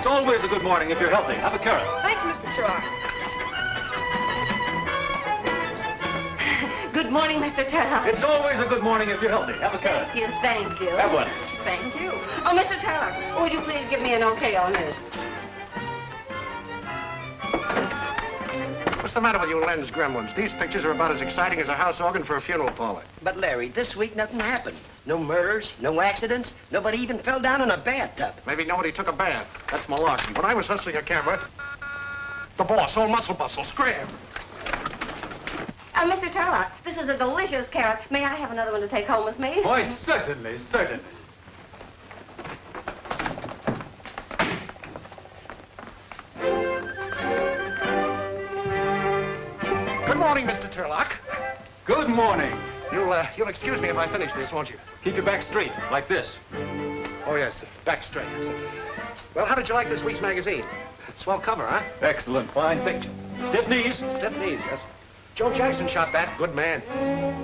It's always a good morning if you're healthy. Have a carrot. Thanks, Mr. Turlock. Good morning, Mr. Turlock. It's always a good morning if you're healthy. Have a carrot. Thank you, thank you. Have one. Thank you. Oh, Mr. Turlock, would you please give me an okay on this? What's the matter with you lens gremlins? These pictures are about as exciting as a house organ for a funeral parlor. But, Larry, this week nothing happened. No murders, no accidents. Nobody even fell down in a bathtub. Maybe nobody took a bath. That's malarkey. When I was hustling a camera, the boss, old Muscle Bustle, scram. Mr. Turlock, this is a delicious carrot. May I have another one to take home with me? Why, certainly, certainly. Good morning, Mr. Turlock. Good morning. You'll excuse me if I finish this, won't you? Keep your back straight, like this. Oh, yes, back straight. Well, how did you like this week's magazine? Swell cover, huh? Excellent, fine picture. Stiff knees. Stiff knees, yes. Joe Jackson shot that. Good man.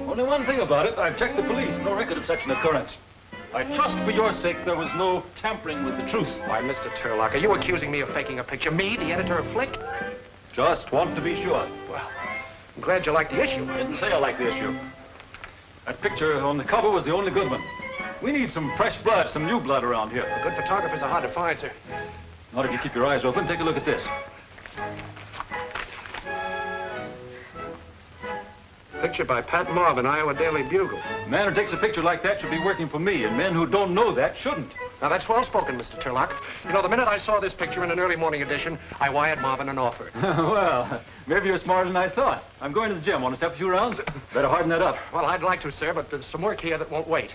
Only one thing about it, I've checked the police. No record of such an occurrence. I trust for your sake there was no tampering with the truth. Why, Mr. Turlock, are you accusing me of faking a picture? Me, the editor of Flick? Just want to be sure. Well, I'm glad you like the issue. I didn't say I like the issue. That picture on the cover was the only good one. We need some fresh blood, some new blood around here. Good photographers are hard to find, sir. Not if you keep your eyes open. Take a look at this. Picture by Pat Marvin, Iowa Daily Bugle. A man who takes a picture like that should be working for me, and men who don't know that shouldn't. Now, that's well spoken, Mr. Turlock. You know, the minute I saw this picture in an early morning edition, I wired Marvin an offer. Well, maybe you're smarter than I thought. I'm going to the gym. Want to step a few rounds? Better harden that up. Well, I'd like to, sir, but there's some work here that won't wait.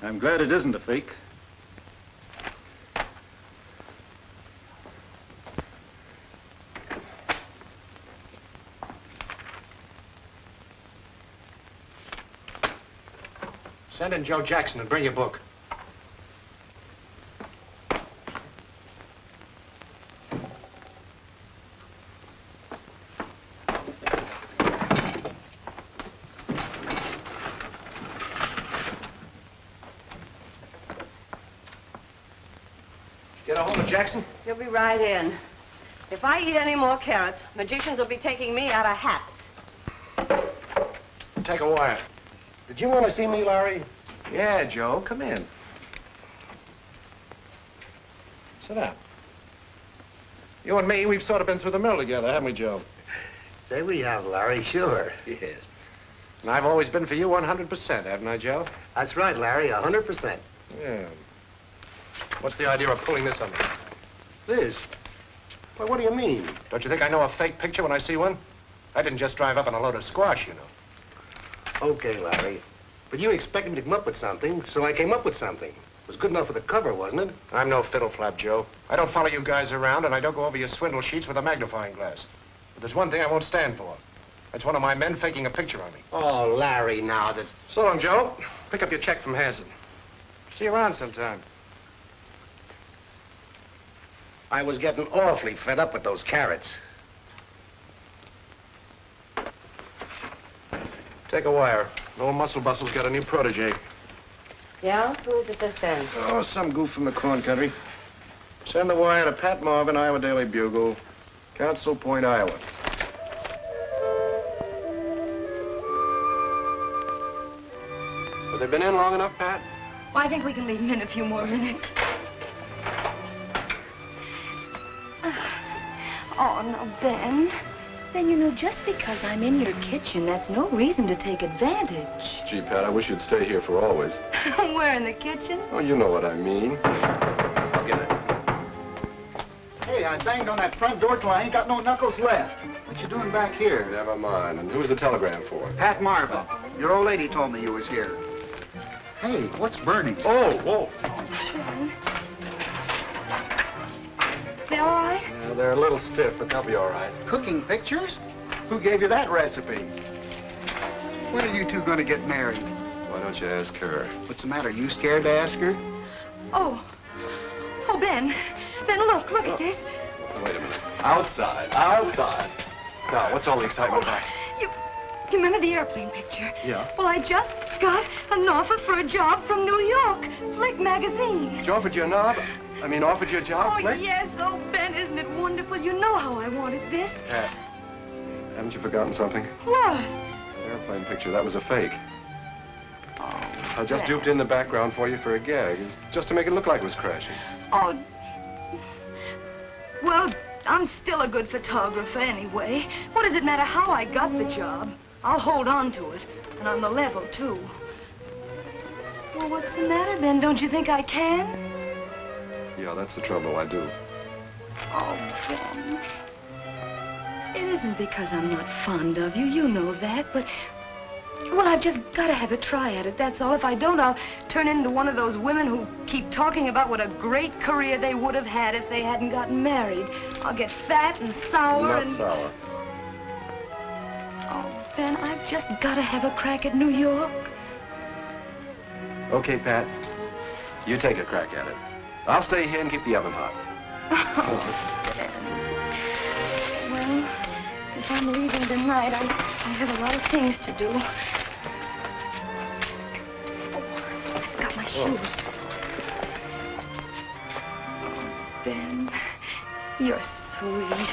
I'm glad it isn't a fake. Send in Joe Jackson and bring your book. Get a hold of Jackson? You'll be right in. If I eat any more carrots, magicians will be taking me out of hats. Take a wire. Did you want to see me, Larry? Yeah, Joe, come in. Sit down. You and me, we've sort of been through the mill together, haven't we, Joe? Say we have, Larry, sure. Yes. And I've always been for you 100%, haven't I, Joe? That's right, Larry, 100%. Yeah. What's the idea of pulling this on me? This? Well, what do you mean? Don't you think I know a fake picture when I see one? I didn't just drive up on a load of squash, you know. Okay, Larry. But you expected me to come up with something, so I came up with something. It was good enough for the cover, wasn't it? I'm no fiddle flap, Joe. I don't follow you guys around, and I don't go over your swindle sheets with a magnifying glass. But there's one thing I won't stand for. That's one of my men faking a picture on me. Oh, Larry, now that... So long, Joe. Pick up your check from Hanson. See you around sometime. I was getting awfully fed up with those carrots. Take a wire. Old Muscle Bustle's got a new protege. Yeah? Who's at this end? Oh, some goof from the corn country. Send the wire to Pat Marvin, Iowa Daily Bugle, Council Point, Iowa. Have they been in long enough, Pat? Well, I think we can leave him in a few more minutes. Oh, no, Ben. Ben, you know, just because I'm in your kitchen, that's no reason to take advantage. Gee, Pat, I wish you'd stay here for always. Where, in the kitchen? Oh, you know what I mean. Get it. Hey, I banged on that front door till I ain't got no knuckles left. What you doing back here? Never mind. And who's the telegram for? Pat Marvin. Your old lady told me you was here. Hey, what's burning? Oh, whoa. They all right? Yeah, they're a little stiff, but they'll be all right. Cooking pictures? Who gave you that recipe? When are you two going to get married? Why don't you ask her? What's the matter? You scared to ask her? Oh. Oh, Ben. Ben, look at this. Wait a minute. Outside. Now, what's all the excitement about? You remember the airplane picture? Yeah. Well, I just got an offer for a job from New York. Flick magazine. She offered you a knob? I mean, offered you a job, Oh, Flick? yes. Oh, Ben, isn't it wonderful? You know how I wanted this. Pat, haven't you forgotten something? What? Airplane picture, that was a fake. Oh, I just Ben. duped in the background for you for a gag, just to make it look like it was crashing. Oh. Well, I'm still a good photographer anyway. What does it matter how I got the job? I'll hold on to it. And on the level, too. Well, what's the matter, Ben? Don't you think I can? Yeah, that's the trouble, I do. Oh, Ben. It isn't because I'm not fond of you. You know that, but... Well, I've just got to have a try at it, that's all. If I don't, I'll turn into one of those women who keep talking about what a great career they would have had if they hadn't gotten married. I'll get fat and sour Not and... sour. Oh, Ben, I've just got to have a crack at New York. Okay, Pat. You take a crack at it. I'll stay here and keep the oven hot. Oh, Ben. Well, if I'm leaving tonight, I have a lot of things to do. Oh, I've got my shoes. Oh, Ben, you're sweet.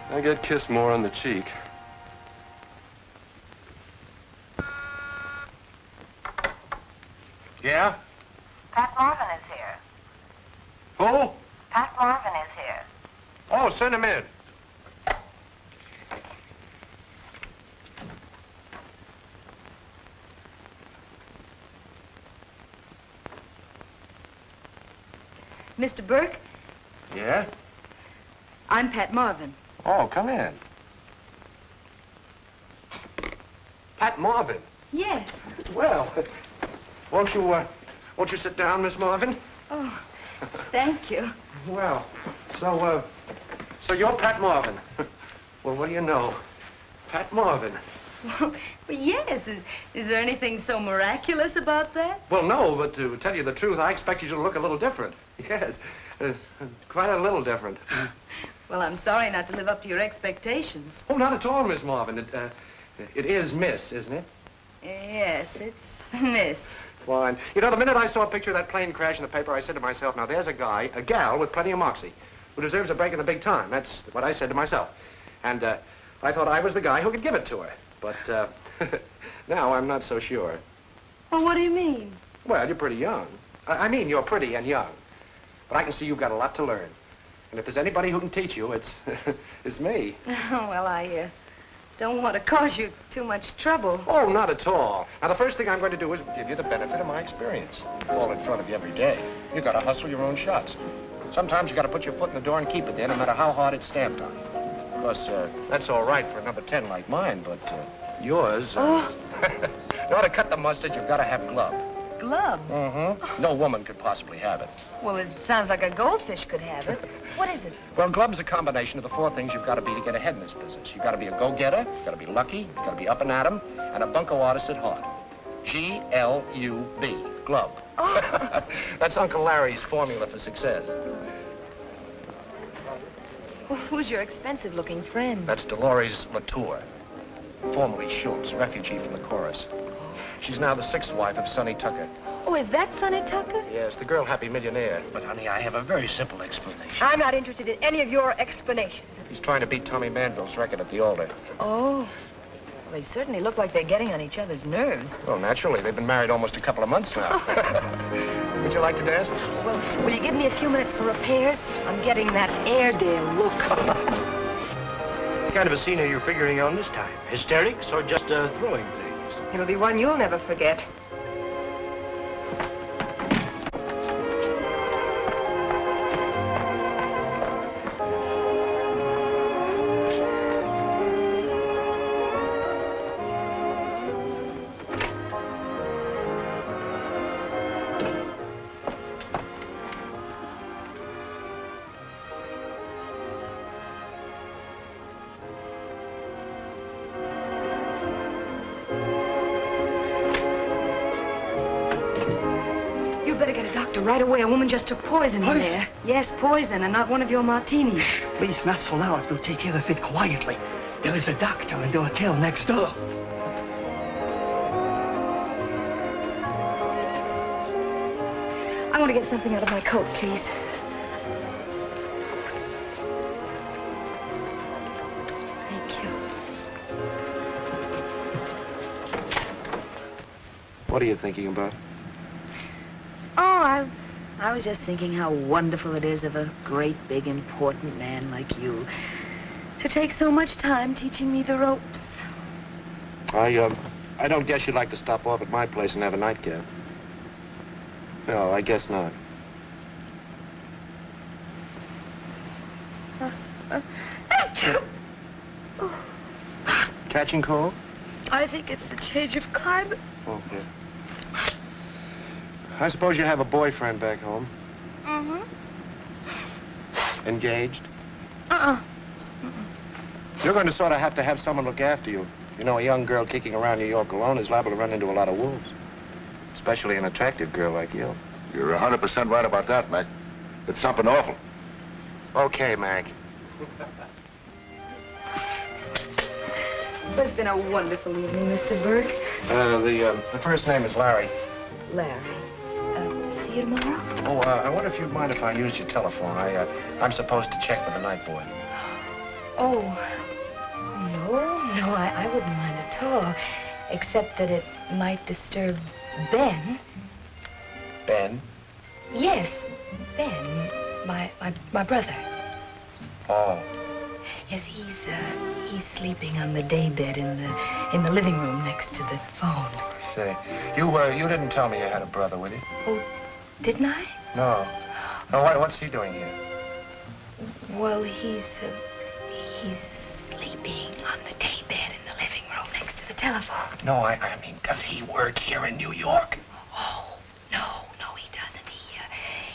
I get kissed more on the cheek. Yeah? Pat Marvin is here. Who? Pat Marvin is here. Oh, send him in. Mr. Burke, Yeah? I'm Pat Marvin. Oh, come in. Pat Marvin. Yes. Well, won't you sit down, Miss Marvin? Oh, thank you. Well, so you're Pat Marvin. Well, what do you know? Pat Marvin. Well, yes. Is there anything so miraculous about that? Well, no, but to tell you the truth, I expect you to look a little different. Yes, quite a little different. Well, I'm sorry not to live up to your expectations. Oh, not at all, Miss Marvin. It is Miss, isn't it? Yes, it's Miss. Fine. You know, the minute I saw a picture of that plane crash in the paper, I said to myself, now there's a gal with plenty of moxie, who deserves a break in the big time. That's what I said to myself. And I thought I was the guy who could give it to her. But now I'm not so sure. Well, what do you mean? Well, you're pretty young. I mean, you're pretty and young. But I can see you've got a lot to learn. And if there's anybody who can teach you, it's it's me. Oh, well, I don't want to cause you too much trouble. Oh, not at all. Now, the first thing I'm going to do is give you the benefit of my experience. Fall in front of you every day. You got to hustle your own shots. Sometimes you got to put your foot in the door and keep it there, no matter how hard it's stamped on you. Of course, that's all right for a number 10 like mine, but yours... Oh. In order to cut the mustard, you've got to have glove. Glove? Mm-hmm. No woman could possibly have it. Well, it sounds like a goldfish could have it. What is it? Well, glove's a combination of the 4 things you've got to be to get ahead in this business. You've got to be a go-getter, you've got to be lucky, you've got to be up and at 'em, and a bunco artist at heart. G-L-U-B, glove. Oh. That's Uncle Larry's formula for success. Well, who's your expensive-looking friend? That's Dolores Latour, formerly Schultz, refugee from the chorus. She's now the 6th wife of Sonny Tucker. Oh, is that Sonny Tucker? Yes, the girl-happy millionaire. But, honey, I have a very simple explanation. I'm not interested in any of your explanations. He's trying to beat Tommy Manville's record at the altar. Oh. Well, they certainly look like they're getting on each other's nerves. Well, naturally. They've been married almost a couple of months now. Would you like to dance? Well, will you give me a few minutes for repairs? I'm getting that Airedale look. What kind of a scene are you figuring on this time? Hysterics or just throwing things? It'll be one you'll never forget. Right away, a woman just took poison in there. Yes, poison, and not one of your martinis. Please, not so loud. We'll take care of it quietly. There is a doctor in the hotel next door. I want to get something out of my coat, please. Thank you. What are you thinking about? Oh, I was just thinking how wonderful it is of a great, big, important man like you to take so much time teaching me the ropes. I don't guess you'd like to stop off at my place and have a nightcap. No, I guess not. Catching cold? I think it's the change of climate. Okay. I suppose you have a boyfriend back home. Mm-hmm. Engaged? Uh-uh. You're going to sort of have to have someone look after you. You know, a young girl kicking around New York alone is liable to run into a lot of wolves. Especially an attractive girl like you. You're 100% right about that, Mac. It's something awful. Okay, Mac. Well, it's been a wonderful evening, Mr. Burke. The first name is Larry. Larry. See you tomorrow? Oh, I wonder if you'd mind if I used your telephone. I'm supposed to check with the night boy. Oh, no, I wouldn't mind at all. Except that it might disturb Ben. Ben? Yes, Ben, my brother. Oh. Yes, he's sleeping on the daybed in the living room next to the phone. Say, you didn't tell me you had a brother, with you? Oh, didn't I? No. No, what's he doing here? Well, he's sleeping on the daybed in the living room next to the telephone. No, I mean, does he work here in New York? Oh, no, he doesn't.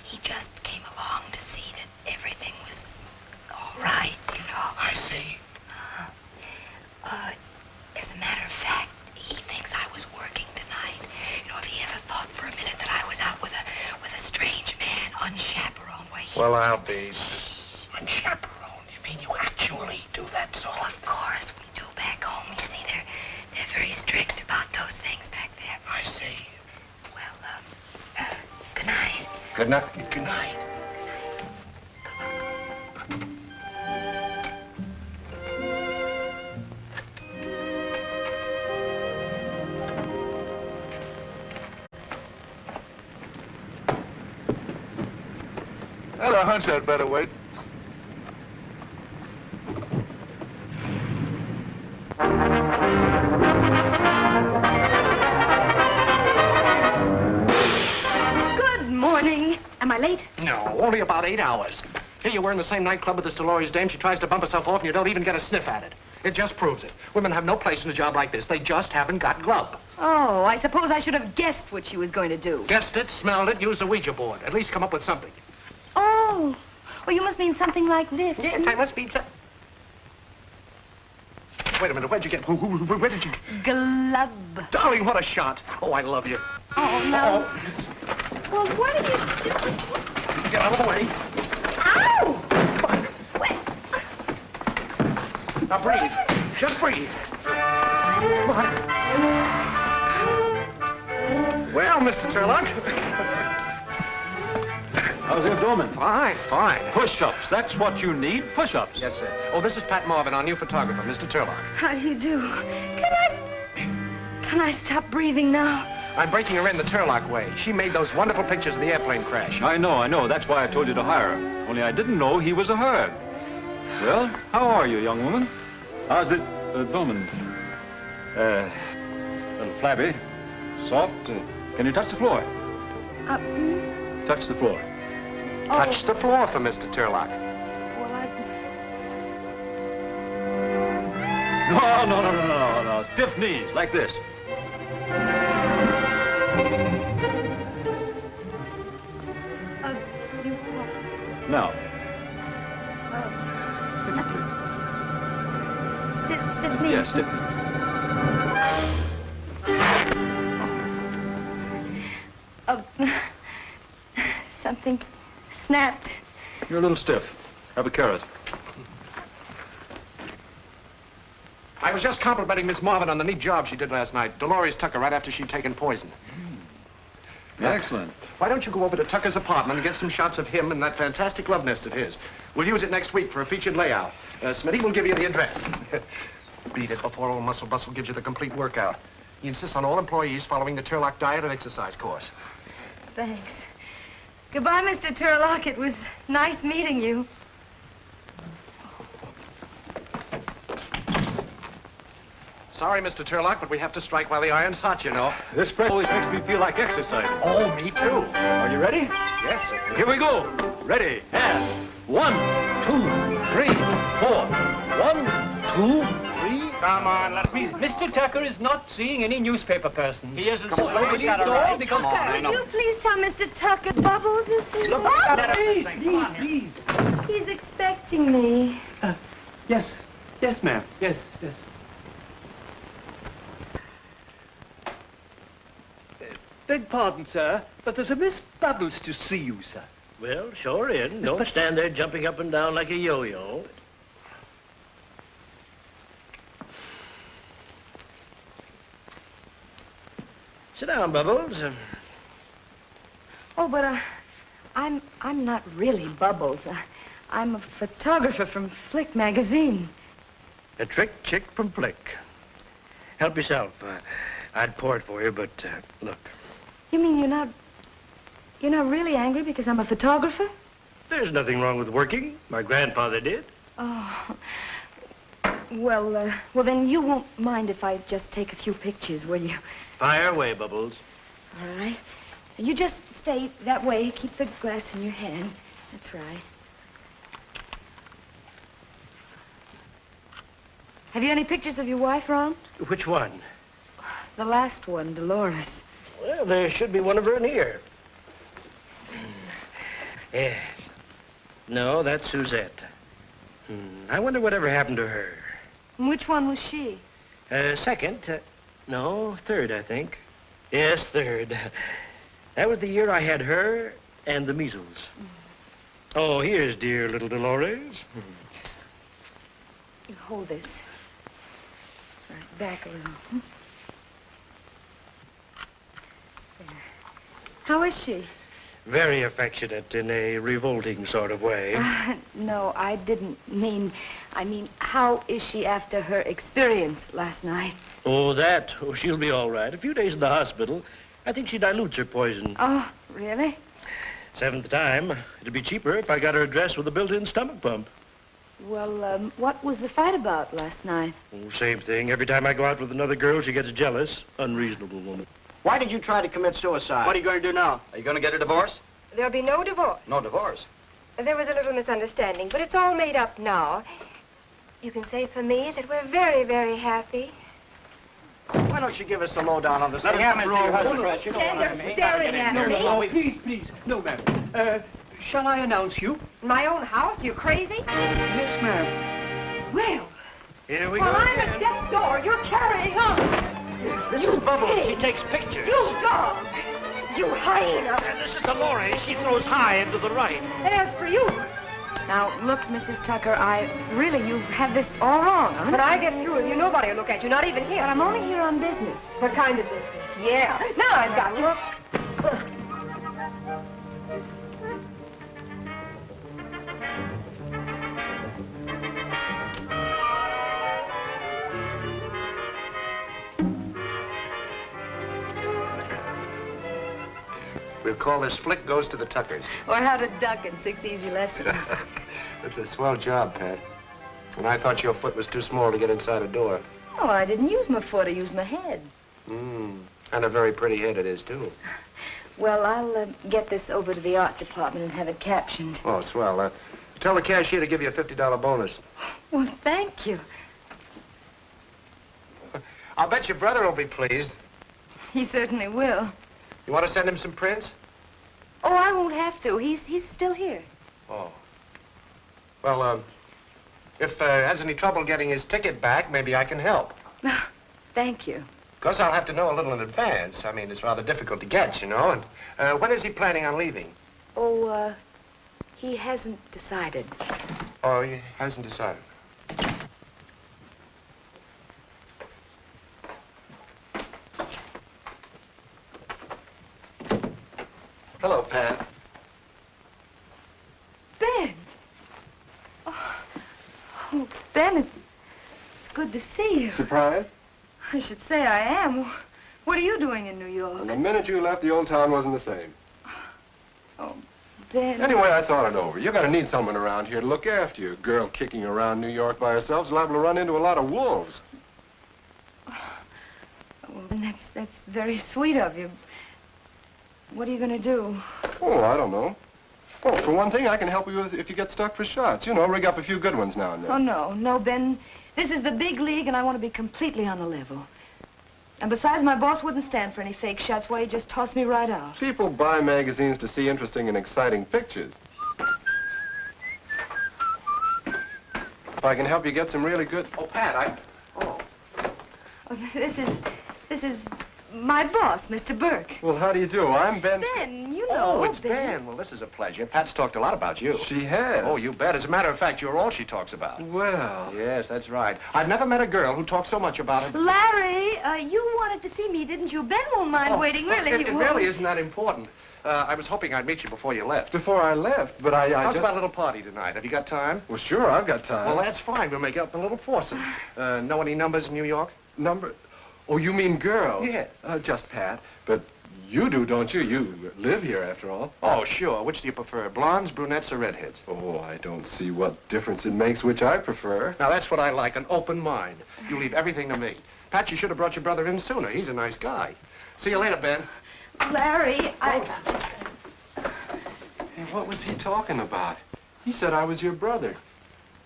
He just came along to see that everything was all right, you know. I see. As a matter of fact, he thinks I was working tonight. You know, if he ever thought for a minute that I was out with a strange man, unchaperoned, why he... Well, I'll be... Unchaperoned? You mean you actually do that sort Oh, of course we do back home. You see, they're very strict about those things back there. I see. Well, good night. Good night. Good night. I had a hunch I'd better wait. Good morning. Am I late? No, only about 8 hours. Here you were in the same nightclub with this Colorized dame. She tries to bump herself off and you don't even get a sniff at it. It just proves it. Women have no place in a job like this. They just haven't got grub. Oh, I suppose I should have guessed what she was going to do. Guessed it, smelled it, used the Ouija board. At least come up with something. Oh, well, you must mean something like this. Yes, I must be... Wait a minute, where'd you get... Where did you... Glub. Darling, what a shot. Oh, I love you. Oh, no. Well, what are you doing? Get out of the way. Ow! Now breathe. Just breathe. What? Well, Mr. Turlock. How's the abdomen? Fine, fine. Push-ups. That's what you need. Push-ups. Yes, sir. Oh, this is Pat Marvin, our new photographer, Mr. Turlock. How do you do? Can I stop breathing now? I'm breaking her in the Turlock way. She made those wonderful pictures of the airplane crash. I know. That's why I told you to hire her. Only I didn't know he was a her. Well, how are you, young woman? How's the abdomen? A little flabby, soft. Can you touch the floor? Touch the floor. Touch the floor for Mr. Turlock. Well, No. Stiff knees, like this. Now. Stiff knees. Yes, stiff. Something snapped. You're a little stiff. Have a carrot. I was just complimenting Miss Marvin on the neat job she did last night. Dolores Tucker, right after she'd taken poison. Excellent. Why don't you go over to Tucker's apartment and get some shots of him and that fantastic love nest of his? We'll use it next week for a featured layout. Smitty will give you the address. Beat it before old Muscle Bustle gives you the complete workout. He insists on all employees following the Turlock diet and exercise course. Thanks. Goodbye, Mr. Turlock. It was nice meeting you. Sorry, Mr. Turlock, but we have to strike while the iron's hot, you know. This press always makes me feel like exercising. Oh, me too. Are you ready? Yes, sir. Here we go. Ready, and 1, 2, 3, 4. 1, 2, 3. Come on, let's be... Mr. Tucker is not seeing any newspaper person. He isn't. Come on, Nobody's got a right because... Would you please tell Mr. Tucker Bubbles is Look, please. He's expecting me. Yes, ma'am. Yes. Beg pardon, sir, but there's a Miss Bubbles to see you, sir. Well, sure in. Don't stand there jumping up and down like a yo-yo. Sit down, Bubbles. Oh, but I'm not really Bubbles. I'm a photographer from Flick magazine. A trick chick from Flick. Help yourself. I'd pour it for you, but look. You mean you're not really angry because I'm a photographer? There's nothing wrong with working. My grandfather did. Oh. Well, then you won't mind if I just take a few pictures, will you? Fire away, Bubbles. All right. You just stay that way. Keep the glass in your hand. That's right. Have you any pictures of your wife, Ron? Which one? The last one, Dolores. Well, there should be one of her in here. Yes. No, that's Suzette. I wonder whatever happened to her. And which one was she? Second. No, third, I think. Yes, third. That was the year I had her and the measles. Oh, here's dear little Dolores. You hold this. Right, back a little. There. How is she? Very affectionate in a revolting sort of way. No, I didn't mean... I mean, how is she after her experience last night? Oh, that? Oh, she'll be all right. A few days in the hospital. I think she dilutes her poison. Oh, really? 7th time. It'd be cheaper if I got her dressed with a built-in stomach pump. Well, what was the fight about last night? Oh, same thing. Every time I go out with another girl, she gets jealous. Unreasonable woman. Why did you try to commit suicide? What are you going to do now? Are you going to get a divorce? There'll be no divorce. No divorce. There was a little misunderstanding, but it's all made up now. You can say for me that we're very, very happy. Why don't you give us the lowdown on this? Let us thing? come and see your husband. You know Stand what there I mean. staring at me. No, please. No, ma'am. Shall I announce you? In my own house? You crazy? Yes, ma'am. Well, Here we while go I'm again. at death's door, you're carrying on. This You is Bubbles. pig. She takes pictures. You dog. You hyena. And this is Dolores. She throws high into the right. And as for you, Now, look, Mrs. Tucker, you have this all wrong, huh? when I get through with you, nobody will look at you, not even here. But I'm only here on business. What kind of business? Yeah. Now I've got you. We'll call this Flick Goes to the Tuckers. Or how to duck in 6 easy lessons. It's a swell job, Pat. And I thought your foot was too small to get inside a door. Oh, I didn't use my foot, I used my head. And a very pretty head it is, too. Well, I'll get this over to the art department and have it captioned. Oh, swell. Tell the cashier to give you a $50 bonus. Well, thank you. I'll bet your brother will be pleased. He certainly will. You want to send him some prints? Oh, I won't have to. He's still here. Oh. Well, if has any trouble getting his ticket back, maybe I can help. Thank you. Of course, I'll have to know a little in advance. I mean, it's rather difficult to get, you know. And when is he planning on leaving? Oh, he hasn't decided. Oh, he hasn't decided. Oh, Ben, it's good to see you. Surprised? I should say I am. What are you doing in New York? And the minute you left, the old town wasn't the same. Oh, Ben. Anyway, I thought it over. You're going to need someone around here to look after you. A girl kicking around New York by herself is liable to run into a lot of wolves. Well, then that's very sweet of you. What are you going to do? Oh, I don't know. Well, for one thing, I can help you if you get stuck for shots. You know, rig up a few good ones now and then. Oh, no, Ben. This is the big league, and I want to be completely on the level. And besides, my boss wouldn't stand for any fake shots. Why, he'd just toss me right out. People buy magazines to see interesting and exciting pictures. If I can help you get some really good... Oh, Pat, Oh, this is my boss, Mr. Burke. Well, how do you do? I'm Ben... Ben, you know. Oh, it's Ben. Well, this is a pleasure. Pat's talked a lot about you. She has. Oh, you bet. As a matter of fact, you're all she talks about. Well... Yes, that's right. I've never met a girl who talks so much about it. Larry, you wanted to see me, didn't you? Ben won't mind waiting, really. It he won't. really isn't that important. I was hoping I'd meet you before you left. Before I left, but I How's just... about a little party tonight? Have you got time? Well, sure, I've got time. Well, that's fine. We'll make up a little foursome. Know any numbers in New York? Number... Oh, you mean girls? Yes. Just Pat. But you do, don't you? You live here, after all. Oh, sure. Which do you prefer, blondes, brunettes, or redheads? Oh, I don't see what difference it makes which I prefer. Now, that's what I like, an open mind. You leave everything to me. Pat, you should have brought your brother in sooner. He's a nice guy. See you later, Ben. Larry, Hey, what was he talking about? He said I was your brother.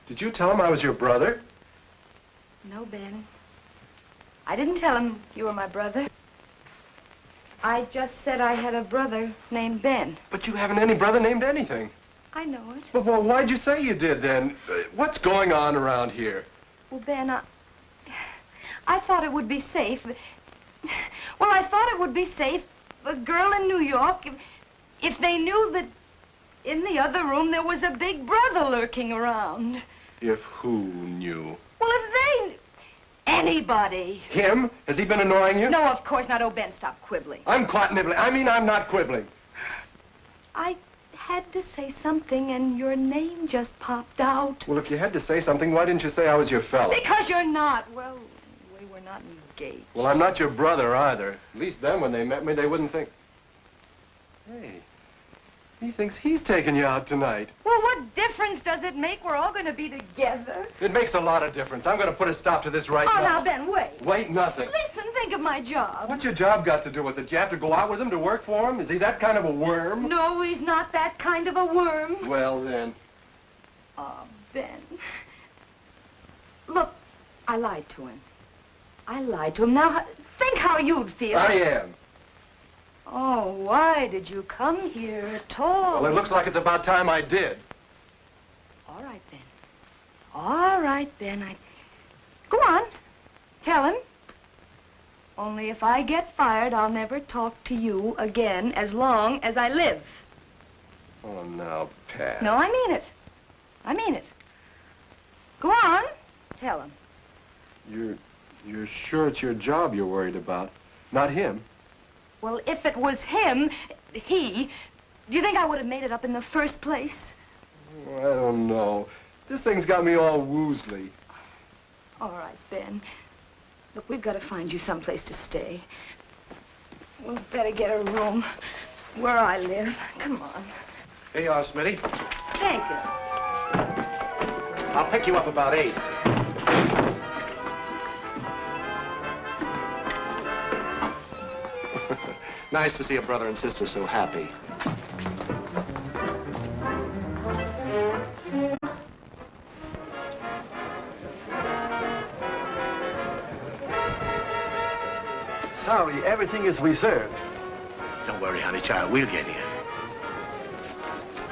Did you tell him I was your brother? No, Ben. I didn't tell him you were my brother. I just said I had a brother named Ben. But you haven't any brother named anything. I know it. Well, why'd you say you did, then? What's going on around here? Well, Ben, I thought it would be safe. Well, I thought it would be safe, a girl in New York, if they knew that in the other room there was a big brother lurking around. If who knew? Well, if they... Anybody. Him? Has he been annoying you? No, of course not. Oh, Ben, stop quibbling. I'm quite nibbling. I mean, I'm not quibbling. I had to say something, and your name just popped out. Well, if you had to say something, why didn't you say I was your fella? Because you're not. Well, we were not engaged. Well, I'm not your brother either. At least then, when they met me, they wouldn't think... Hey, he thinks he's taking you out tonight. Well, what difference does it make? We're all going to be together. It makes a lot of difference. I'm going to put a stop to this right Oh, now. now, Ben, wait. Wait, nothing. Listen, think of my job. What's your job got to do with it? You have to go out with him to work for him? Is he that kind of a worm? No, he's not that kind of a worm. Well, then. Oh, Ben. Look, I lied to him. I lied to him. Now, think how you'd feel. I am. Oh, why did you come here at all? Well, it looks like it's about time I did. All right, Ben. All right, Ben. Go on. Tell him. Only if I get fired, I'll never talk to you again as long as I live. Oh, now, Pat. No, I mean it. I mean it. Go on. Tell him. You're sure it's your job you're worried about, not him? Well, if it was him, do you think I would have made it up in the first place? Oh, I don't know. This thing's got me all woozly. All right, Ben. Look, we've got to find you someplace to stay. We'll better get a room where I live. Come on. Here you are, Smitty. Thank you. I'll pick you up about 8. Nice to see a brother and sister so happy. Sorry, everything is reserved. Don't worry, honey child. We'll get you.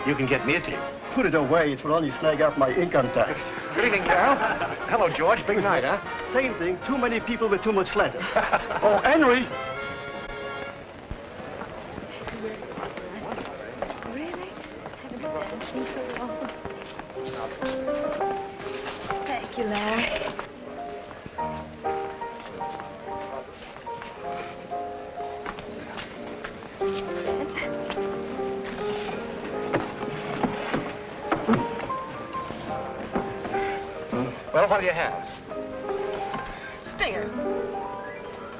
You can get me a tip. Put it away. It will only snag up my income tax. Good evening, Carol. Hello, George. Big night, huh? Same thing. Too many people with too much flatter. Oh, Henry! Really? Haven't danced in so long. Thank you, Larry. Well, what do you have? Stinger.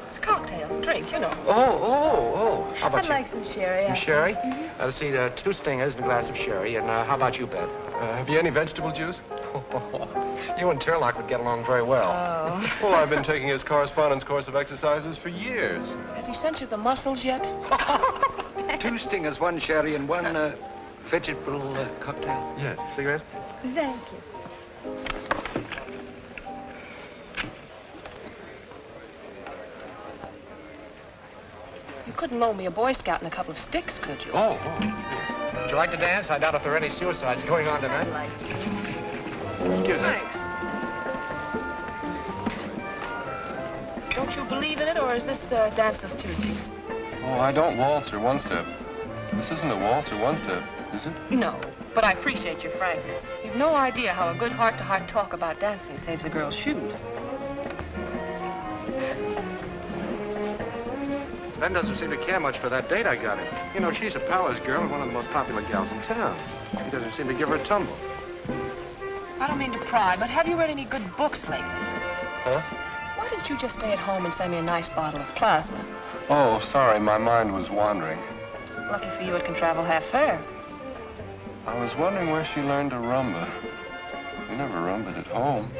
It's a cocktail, drink, you know. Oh. How about I'd you? like some sherry. Some sherry? Let's see, 2 Stingers and a glass of sherry. And how about you, Ben? Have you any vegetable juice? You and Turlock would get along very well. Oh. Well, I've been taking his correspondence course of exercises for years. Has he sent you the mussels yet? 2 Stingers, 1 sherry, and 1 vegetable cocktail. Yes. Cigarette? Thank you. You couldn't loan me a Boy Scout and a couple of sticks, could you? Oh. Would you like to dance? I doubt if there are any suicides going on tonight. Excuse me. Thanks. Don't you believe in it, or is this Danceless Tuesday? Oh, I don't waltz or one-step. This isn't a waltz or one-step, is it? No, but I appreciate your frankness. You've no idea how a good heart-to-heart talk about dancing saves a girl's shoes. Ben doesn't seem to care much for that date I got him. You know, she's a Powers girl and one of the most popular gals in town. He doesn't seem to give her a tumble. I don't mean to pry, but have you read any good books lately? Huh? Why didn't you just stay at home and send me a nice bottle of plasma? Oh, sorry, my mind was wandering. Lucky for you, it can travel half fare. I was wondering where she learned to rumba. We never rumbaed at home.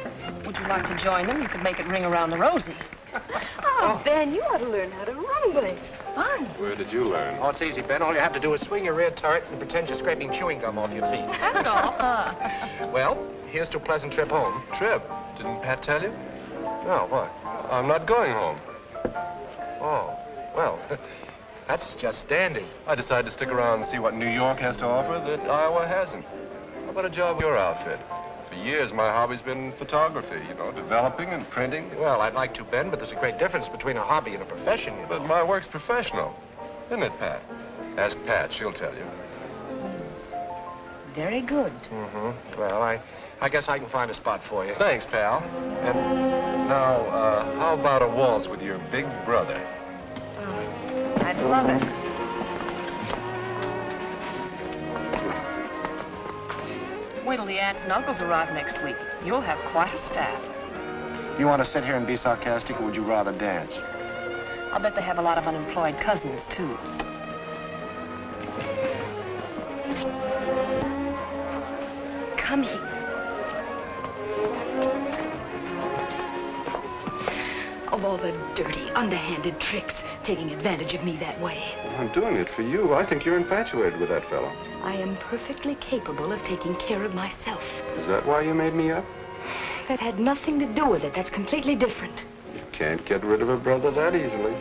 Would you like to join them? You could make it ring around the rosy. Oh, Ben, you ought to learn how to rumba. It's fun. Where did you learn? Oh, it's easy, Ben. All you have to do is swing your rear turret and pretend you're scraping chewing gum off your feet. That's all. Well, here's to a pleasant trip home. Trip. Didn't Pat tell you? No, what? I'm not going home. Oh, well, that's just dandy. I decided to stick around and see what New York has to offer that Iowa hasn't. How about a job with your outfit? For years, my hobby's been photography, you know, developing and printing. Well, I'd like to, Ben, but there's a great difference between a hobby and a profession, you know. But my work's professional, isn't it, Pat? Ask Pat, she'll tell you. Very good. Mm-hmm. Well, I guess I can find a spot for you. Thanks, pal. And now, how about a waltz with your big brother? Oh, I'd love it. Wait till the aunts and uncles arrive next week. You'll have quite a staff. You want to sit here and be sarcastic, or would you rather dance? I'll bet they have a lot of unemployed cousins, too. Come here. Of all the dirty, underhanded tricks, taking advantage of me that way. I'm doing it for you. I think you're infatuated with that fellow. I am perfectly capable of taking care of myself. Is that why you made me up? That had nothing to do with it. That's completely different. You can't get rid of a brother that easily.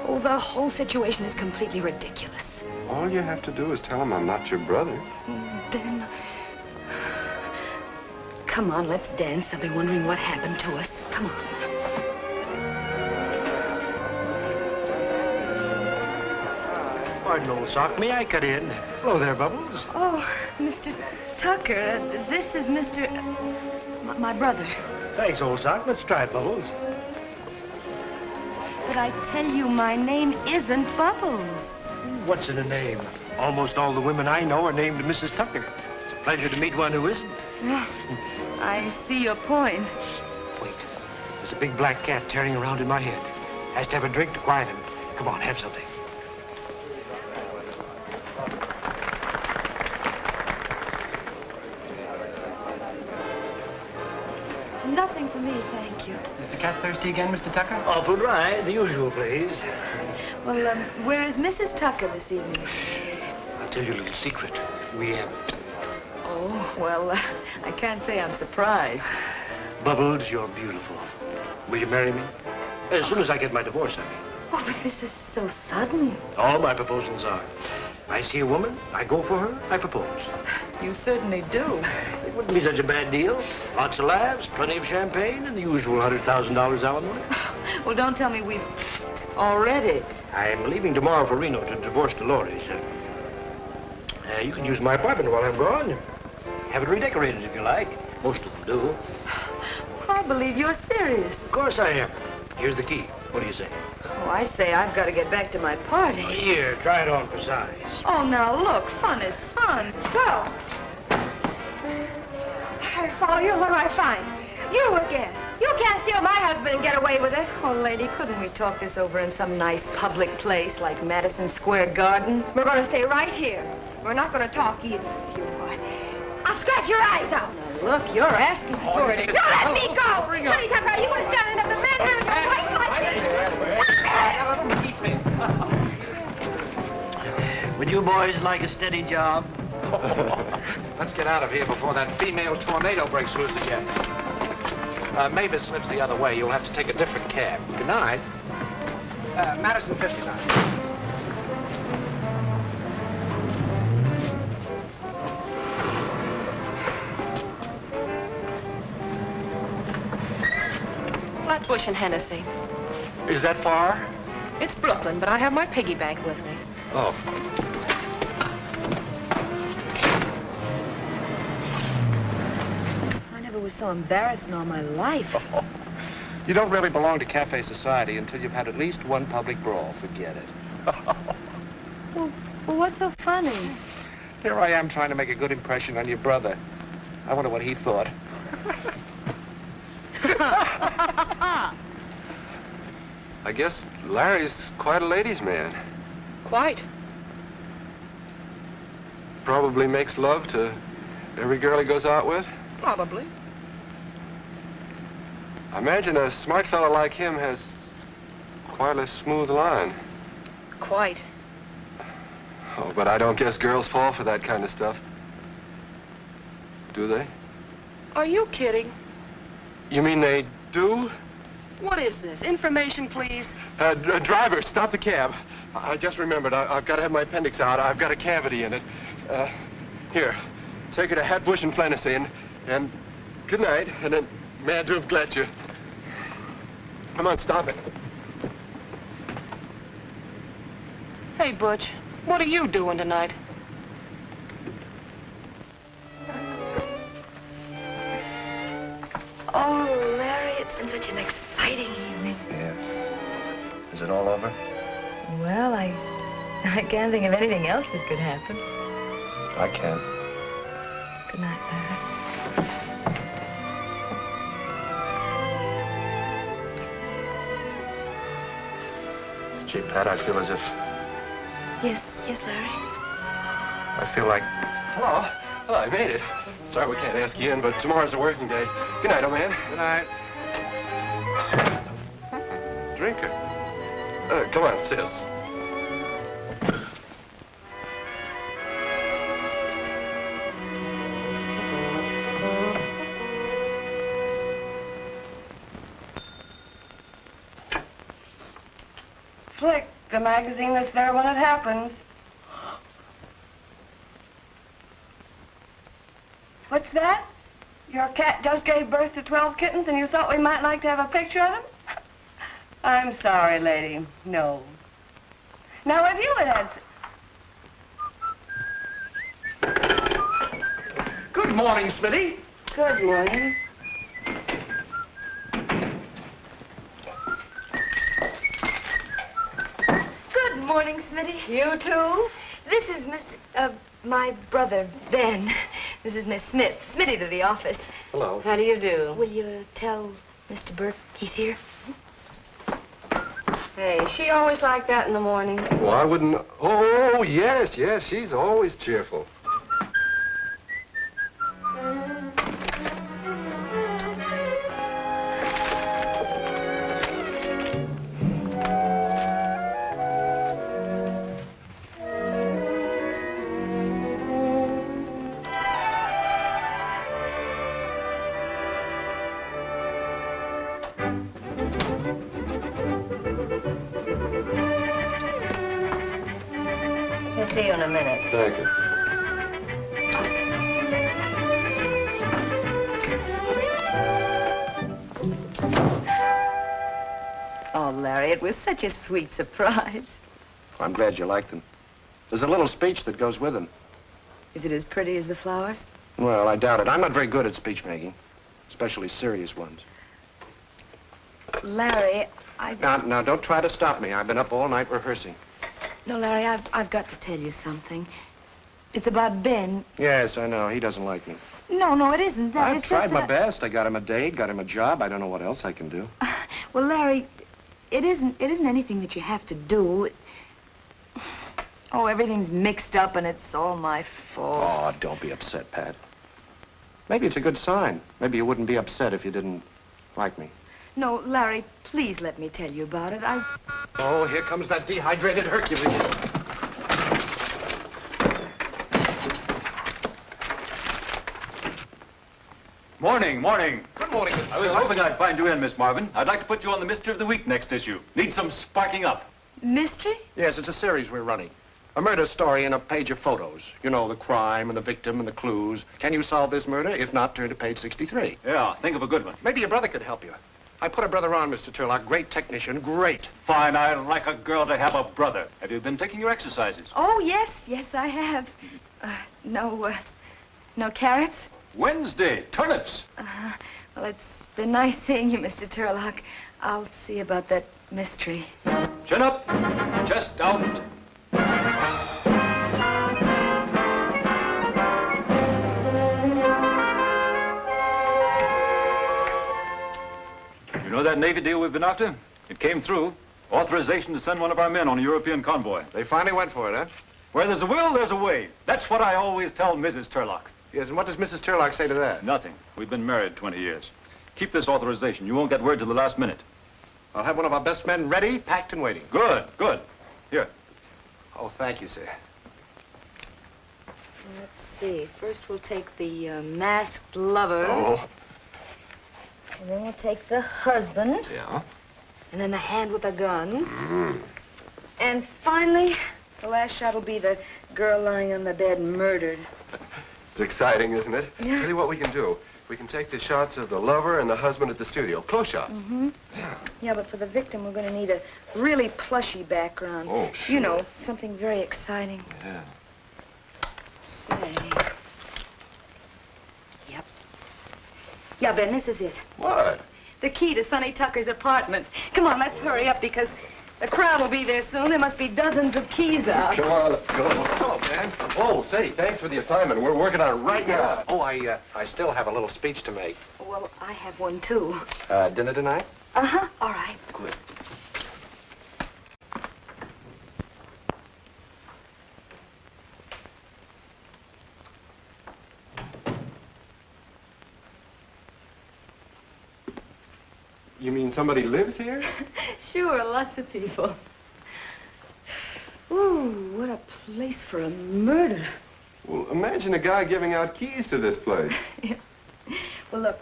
Oh, the whole situation is completely ridiculous. All you have to do is tell him I'm not your brother. Ben, come on, let's dance. They'll be wondering what happened to us. Come on. Pardon, old sock. May I cut in? Hello there, Bubbles. Oh, Mr. Tucker, this is Mr. My brother. Thanks, old sock. Let's try it, Bubbles. But I tell you, my name isn't Bubbles. What's in a name? Almost all the women I know are named Mrs. Tucker. It's a pleasure to meet one who isn't. I see your point. Wait. There's a big black cat tearing around in my head. Has to have a drink to quiet him. Come on, have something. Nothing for me, thank you. Is the cat thirsty again, Mr. Tucker? Awful dry. The usual, please. Well, where is Mrs. Tucker this evening? I'll tell you a little secret. We Oh, well, I can't say I'm surprised. Bubbles, you're beautiful. Will you marry me? As soon as I get my divorce, I mean. Oh, but this is so sudden. All my proposals are. I see a woman, I go for her, I propose. You certainly do. It wouldn't be such a bad deal. Lots of laughs, plenty of champagne, and the usual $100,000 alimony. Well, don't tell me we've already. I'm leaving tomorrow for Reno to divorce Dolores. You can use my apartment while I'm gone. Have it redecorated if you like. Most of them do. Well, I believe you're serious. Of course I am. Here's the key. What do you say? Oh, I say I've got to get back to my party. Here, try it on for size. Oh, now look, fun is fun. Go. I follow you? What do I find? You again. You can't steal my husband and get away with it. Oh, lady, couldn't we talk this over in some nice public place like Madison Square Garden? We're going to stay right here. We're not going to talk either. You what? I'll scratch your eyes out. Now, look, you're asking for it. You let me go! Bloody Tucker, you were standing up the man here with a white light. Would you boys like a steady job? Let's get out of here before that female tornado breaks loose again. Mavis lives the other way. You'll have to take a different cab. Good night. Madison 59. Flatbush and Hennessy. Is that far? It's Brooklyn, but I have my piggy bank with me. Oh. I never was so embarrassed in all my life. You don't really belong to cafe society until you've had at least one public brawl. Forget it. Well, what's so funny? Here I am trying to make a good impression on your brother. I wonder what he thought. I guess Larry's quite a ladies' man. Quite. Probably makes love to every girl he goes out with. Probably. I imagine a smart fellow like him has quite a smooth line. Quite. Oh, but I don't guess girls fall for that kind of stuff. Do they? Are you kidding? You mean they do? What is this? Information, please. Driver, stop the cab. I just remembered. I've got to have my appendix out. I've got a cavity in it. Here, take her to Hatbush and Flannacy, and good night, and then may I do have glad you. Come on, stop it. Hey, Butch, what are you doing tonight? Oh, Larry, it's been such an exciting evening. Yeah. Is it all over? Well, I can't think of anything else that could happen. I can. Good night, Larry. Gee, Pat, I feel as if... Yes, Larry. I feel like... Hello. Hello, I made it. Sorry we can't ask you in, but tomorrow's a working day. Good night, old man. Good night. Drinker. Come on, sis. Flick, the magazine that's there when it happens. What's that? Your cat just gave birth to 12 kittens and you thought we might like to have a picture of them? I'm sorry, lady. No. Now, if you had... Good morning, Smitty. Good morning. Good morning, Smitty. You too? This is my brother, Ben. This is Miss Smith. Smitty to the office. Hello. How do you do? Will you tell Mr. Burke he's here? Hey, she always like that in the morning. Well, I wouldn't... Oh, yes, she's always cheerful. We'll see you in a minute. Thank you. Oh, Larry, it was such a sweet surprise. I'm glad you liked them. There's a little speech that goes with them. Is it as pretty as the flowers? Well, I doubt it. I'm not very good at speech making, especially serious ones. Larry, Now, don't try to stop me. I've been up all night rehearsing. No, Larry, I've got to tell you something. It's about Ben. Yes, I know. He doesn't like me. No, it isn't that. I've It's tried just my that... best. I got him a date, got him a job. I don't know what else I can do. Well, Larry, it isn't anything that you have to do. Oh, everything's mixed up and it's all my fault. Oh, don't be upset, Pat. Maybe it's a good sign. Maybe you wouldn't be upset if you didn't like me. No, Larry, please let me tell you about it. Oh, here comes that dehydrated Hercules. Morning, morning. Good morning, Mr. I was hoping I'd find you in, Miss Marvin. I'd like to put you on the Mystery of the Week next issue. Need some sparking up. Mystery? Yes, it's a series we're running. A murder story and a page of photos. You know, the crime and the victim and the clues. Can you solve this murder? If not, turn to page 63. Yeah, think of a good one. Maybe your brother could help you. I put a brother on, Mr. Turlock. Great technician, great. Fine, I'd like a girl to have a brother. Have you been taking your exercises? Oh, yes, I have. No carrots? Wednesday, turnips. Well, it's been nice seeing you, Mr. Turlock. I'll see about that mystery. Chin up, chest out. You know that Navy deal we've been after? It came through. Authorization to send one of our men on a European convoy. They finally went for it, huh? Where there's a will, there's a way. That's what I always tell Mrs. Turlock. Yes, and what does Mrs. Turlock say to that? Nothing. We've been married 20 years. Keep this authorization. You won't get word till the last minute. I'll have one of our best men ready, packed, and waiting. Good, good. Here. Oh, thank you, sir. Let's see. First we'll take the masked lover. Oh. And then we'll take the husband. Yeah? And then the hand with the gun. Mm. And finally, the last shot will be the girl lying on the bed murdered. It's exciting, isn't it? Yeah. Tell you what we can do. We can take the shots of the lover and the husband at the studio. Close shots. Mm-hmm. Yeah. Yeah, but for the victim, we're going to need a really plushy background. Oh, sure. You know, something very exciting. Yeah. Say. Yep. Yeah, Ben, this is it. What? The key to Sonny Tucker's apartment. Come on, let's hurry up because the crowd will be there soon. There must be dozens of keys out. Come on, let's go. Hello, man. Oh, say, thanks for the assignment. We're working on it right now. Oh, I still have a little speech to make. Well, I have one, too. Dinner tonight? Uh-huh. All right. Good. You mean somebody lives here? Sure, lots of people. Ooh, what a place for a murder. Well, imagine a guy giving out keys to this place. Yeah. Well, look,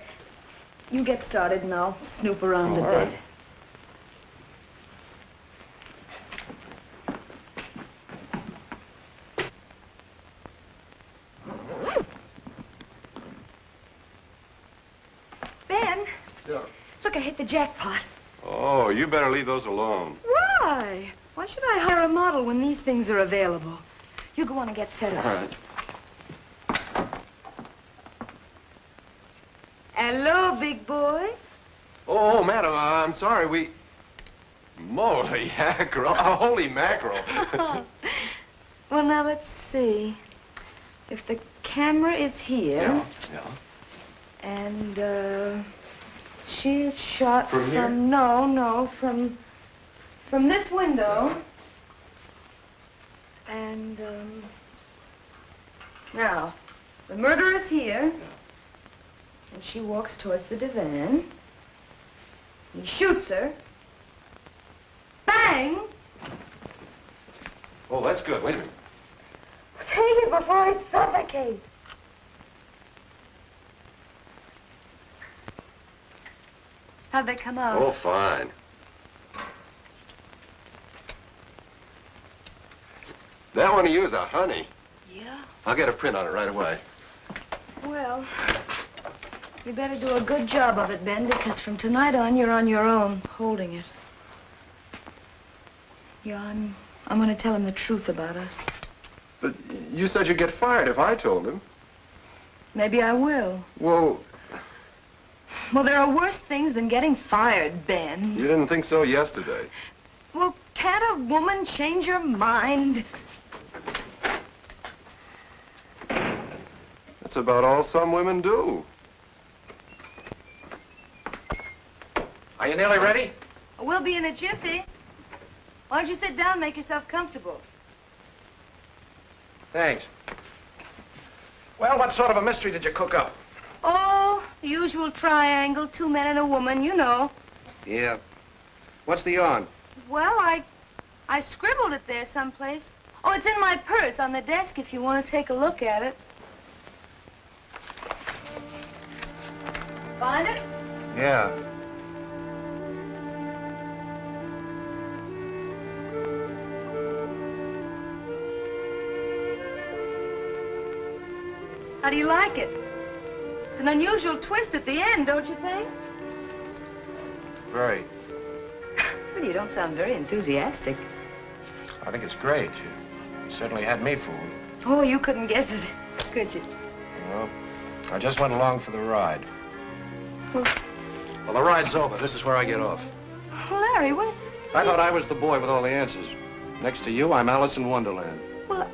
you get started and I'll snoop around a all bit. right. Ben, Yeah. look, I hit the jackpot. Oh, you better leave those alone. Why? Why should I hire a model when these things are available? You go on and get set up. All right. Hello, big boy. Oh, madam, I'm sorry, Moly mackerel. Holy mackerel. Well, now, let's see. If the camera is here... Yeah. And, she is shot From here? No, from this window. And, now, the murderer's here. And she walks towards the divan. He shoots her. Bang! Oh, that's good. Wait a minute. Take it before I suffocate. How'd they come out? Oh, fine. That one of you is a honey. Yeah? I'll get a print on it right away. Well, you better do a good job of it, Ben, because from tonight on, you're on your own, holding it. Yeah, I'm going to tell him the truth about us. But you said you'd get fired if I told him. Maybe I will. Well, Well, there are worse things than getting fired, Ben. you didn't think so yesterday. Well, can't a woman change her mind? That's That's about all some women do. Are you nearly ready? We'll be in a jiffy. Why don't you sit down and make yourself comfortable? Thanks. Well, what sort of a mystery did you cook up? Oh, the usual triangle, 2 men and a woman, you know. Yeah. What's the yarn? Well, I scribbled it there someplace. Oh, it's in my purse on the desk if you want to take a look at it. Find it? Yeah. How do you like it? It's an unusual twist at the end, don't you think? Very. Well, you don't sound very enthusiastic. I think it's great. You certainly had me fooled. Oh, you couldn't guess it, could you? No. I just went along for the ride. Well, Well, the ride's over. This is where I get off. Larry, what? I thought I was the boy with all the answers. Next to you, I'm Alice in Wonderland. Well,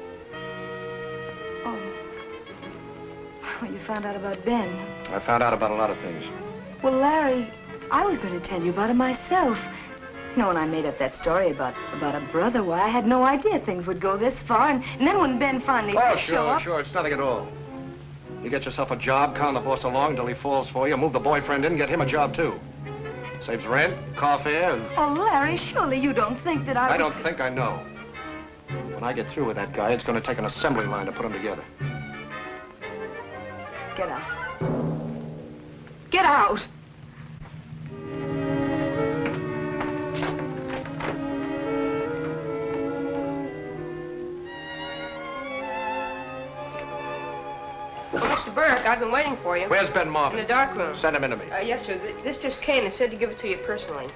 oh. Oh, you found out about Ben. I found out about a lot of things. Well, Larry, I was going to tell you about it myself. You know, when I made up that story about a brother, why, I had no idea things would go this far. And then when Ben finally Oh, did show up... sure. It's nothing at all. You get yourself a job, con the boss along till he falls for you, move the boyfriend in, get him a job, too. Saves rent, car fare, and... Oh, Larry, surely you don't think that I don't think, I know. When I get through with that guy, it's going to take an assembly line to put him together. Get out. Get out! Well, Mr. Burke, I've been waiting for you. Where's Ben In Marvin? the dark room. Send him into me. Yes, sir. This just came and said to give it to you personally.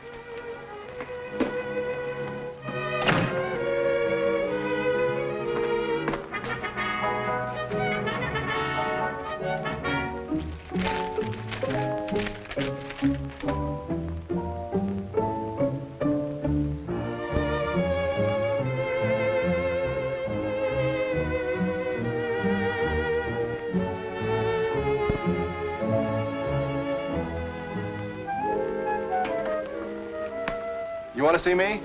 You want to see me?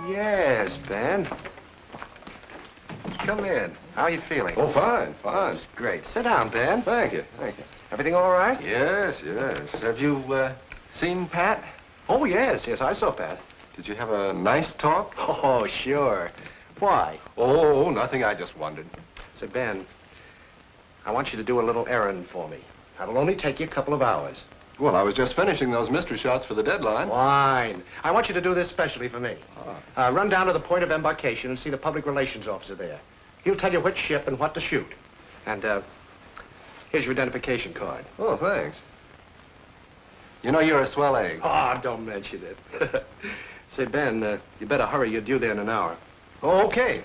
Yes, Ben. Come in. How are you feeling? Oh, fine. That's great. Sit down, Ben. Thank you. Everything all right? Yes. Have you, seen Pat? Oh, yes, I saw Pat. Did you have a nice talk? Oh, sure. Why? Oh, nothing. I just wondered. Say, Ben, I want you to do a little errand for me. That'll only take you a couple of hours. Well, I was just finishing those mystery shots for the deadline. Fine. I want you to do this specially for me. Run down to the point of embarkation and see the public relations officer there. He'll tell you which ship and what to shoot. And, here's your identification card. Oh, thanks. You know, you're a swell egg. Oh, don't mention it. Say, Ben, you better hurry. You're due there in an hour. Oh, okay.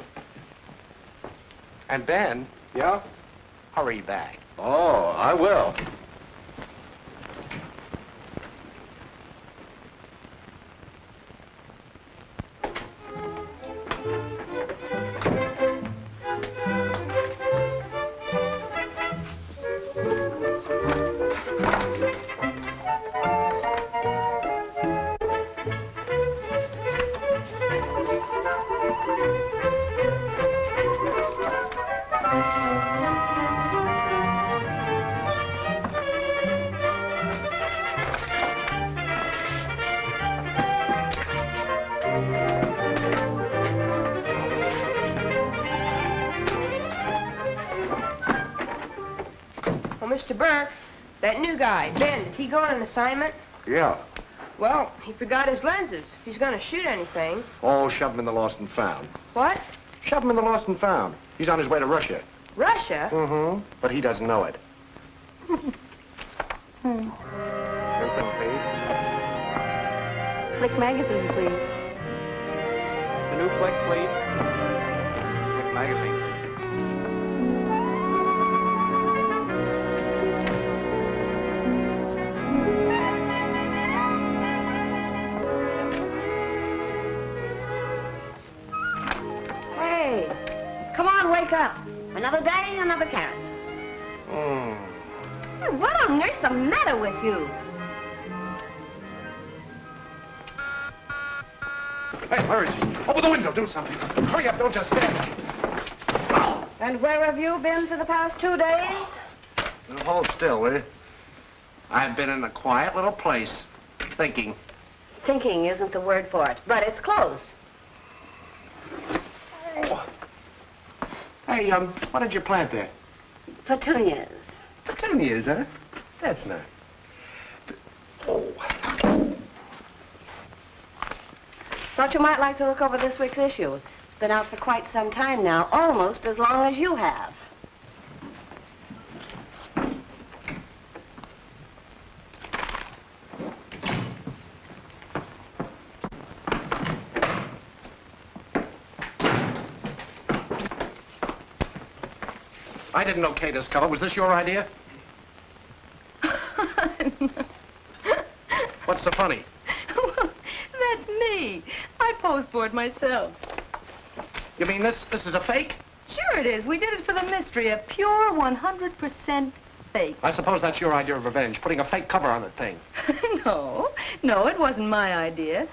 And, Ben. Yeah? Hurry back. Oh, I will. Mr. Burke, that new guy, Ben, did he go on an assignment? Yeah. Well, he forgot his lenses. If he's going to shoot anything. Oh, shove him in the lost and found. What? Shove him in the lost and found. He's on his way to Russia. Russia? Mm-hmm. But he doesn't know it. Hmm. Everything, please. Flick magazine, please. The new flick, please. Flick magazine. Hey, come on, wake up. Another day, another carrot. What on earth's the matter with you? Hey, where is he? Open the window, do something. Hurry up, don't just stand. And where have you been for the past 2 days? Now, hold still, will you? I've been in a quiet little place, thinking. Thinking isn't the word for it, but it's close. Hey, what did you plant there? Petunias. Petunias, huh? That's nice. Oh. Thought you might like to look over this week's issue. It's been out for quite some time now, almost as long as you have. I didn't okay this cover. Was this your idea? What's so funny? That's me. I posed for it myself. You mean this is a fake? Sure it is. We did it for the mystery. A pure 100% fake. I suppose that's your idea of revenge, putting a fake cover on the thing. No, it wasn't my idea.